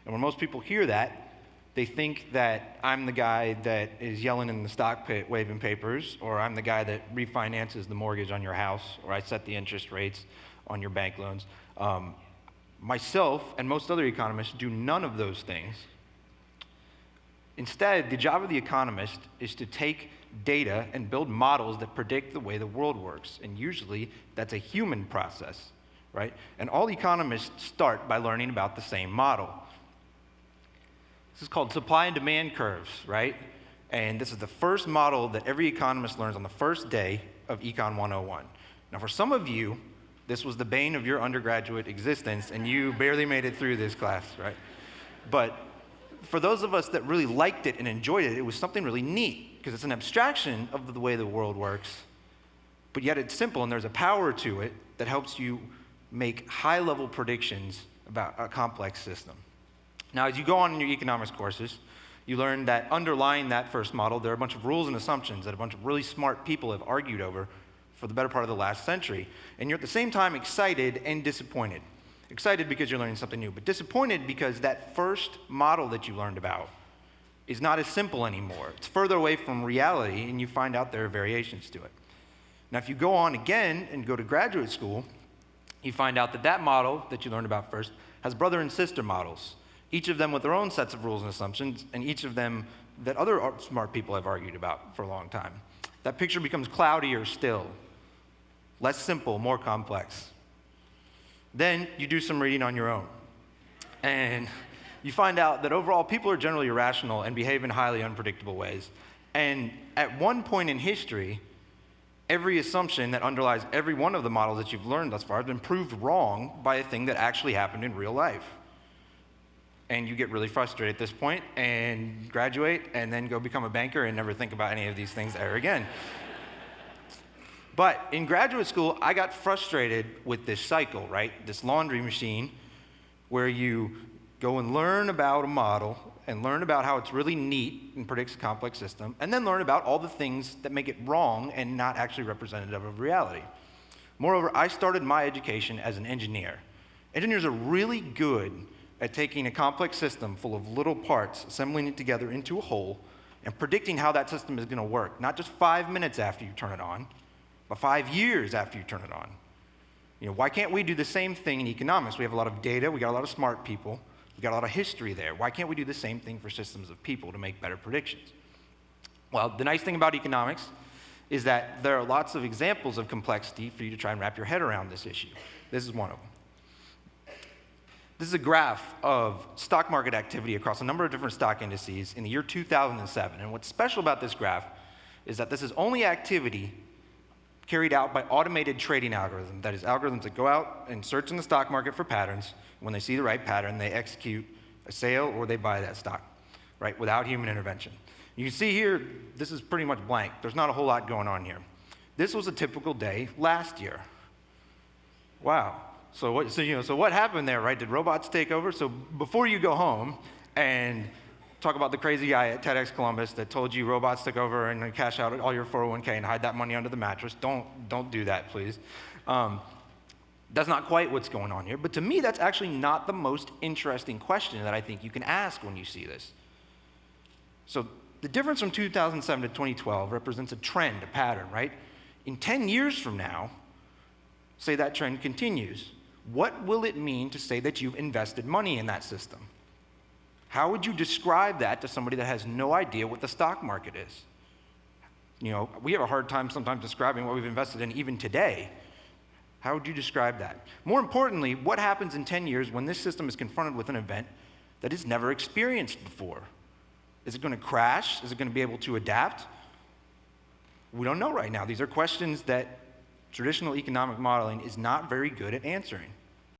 And when most people hear that, they think that I'm the guy that is yelling in the stock pit waving papers, or I'm the guy that refinances the mortgage on your house, or I set the interest rates on your bank loans. Myself and most other economists do none of those things. Instead, the job of the economist is to take data and build models that predict the way the world works. And usually, that's a human process, right? And all economists start by learning about the same model. This is called supply and demand curves, right? And this is the first model that every economist learns on the first day of Econ 101. Now, for some of you, this was the bane of your undergraduate existence, and you barely made it through this class, right? But for those of us that really liked it and enjoyed it, it was something really neat, because it's an abstraction of the way the world works, but yet it's simple, and there's a power to it that helps you make high-level predictions about a complex system. Now, as you go on in your economics courses, you learn that underlying that first model, there are a bunch of rules and assumptions that a bunch of really smart people have argued over for the better part of the last century. And you're at the same time excited and disappointed. Excited because you're learning something new, but disappointed because that first model that you learned about is not as simple anymore. It's further away from reality, and you find out there are variations to it. Now, if you go on again and go to graduate school, you find out that that model that you learned about first has brother and sister models, each of them with their own sets of rules and assumptions, and each of them that other smart people have argued about for a long time. That picture becomes cloudier still, less simple, more complex. Then you do some reading on your own, and you find out that overall people are generally irrational and behave in highly unpredictable ways. And at one point in history, every assumption that underlies every one of the models that you've learned thus far has been proved wrong by a thing that actually happened in real life. And you get really frustrated at this point and graduate and then go become a banker and never think about any of these things ever again. But in graduate school, I got frustrated with this cycle, right? This laundry machine where you go and learn about a model and learn about how it's really neat and predicts a complex system, and then learn about all the things that make it wrong and not actually representative of reality. Moreover, I started my education as an engineer. Engineers are really good at taking a complex system full of little parts, assembling it together into a whole, and predicting how that system is going to work, not just 5 minutes after you turn it on, but 5 years after you turn it on. Why can't we do the same thing in economics? We have a lot of data, we got a lot of smart people, we got a lot of history there. Why can't we do the same thing for systems of people to make better predictions? Well, the nice thing about economics is that there are lots of examples of complexity for you to try and wrap your head around this issue. This is one of them. This is a graph of stock market activity across a number of different stock indices in the year 2007. And what's special about this graph is that this is only activity carried out by automated trading algorithms. That is, algorithms that go out and search in the stock market for patterns. When they see the right pattern, they execute a sale or they buy that stock, right, without human intervention. You can see here, this is pretty much blank. There's not a whole lot going on here. This was a typical day last year. Wow. So what happened there, right? Did robots take over? So before you go home and talk about the crazy guy at TEDx Columbus that told you robots took over and cash out all your 401k and hide that money under the mattress, don't do that, please. That's not quite what's going on here. But to me, that's actually not the most interesting question that I think you can ask when you see this. So the difference from 2007 to 2012 represents a trend, a pattern, right? In 10 years from now, say that trend continues. What will it mean to say that you've invested money in that system? How would you describe that to somebody that has no idea what the stock market is? We have a hard time sometimes describing what we've invested in even today. How would you describe that? More importantly, what happens in 10 years when this system is confronted with an event that it's never experienced before? Is it going to crash? Is it going to be able to adapt? We don't know right now. These are questions that traditional economic modeling is not very good at answering.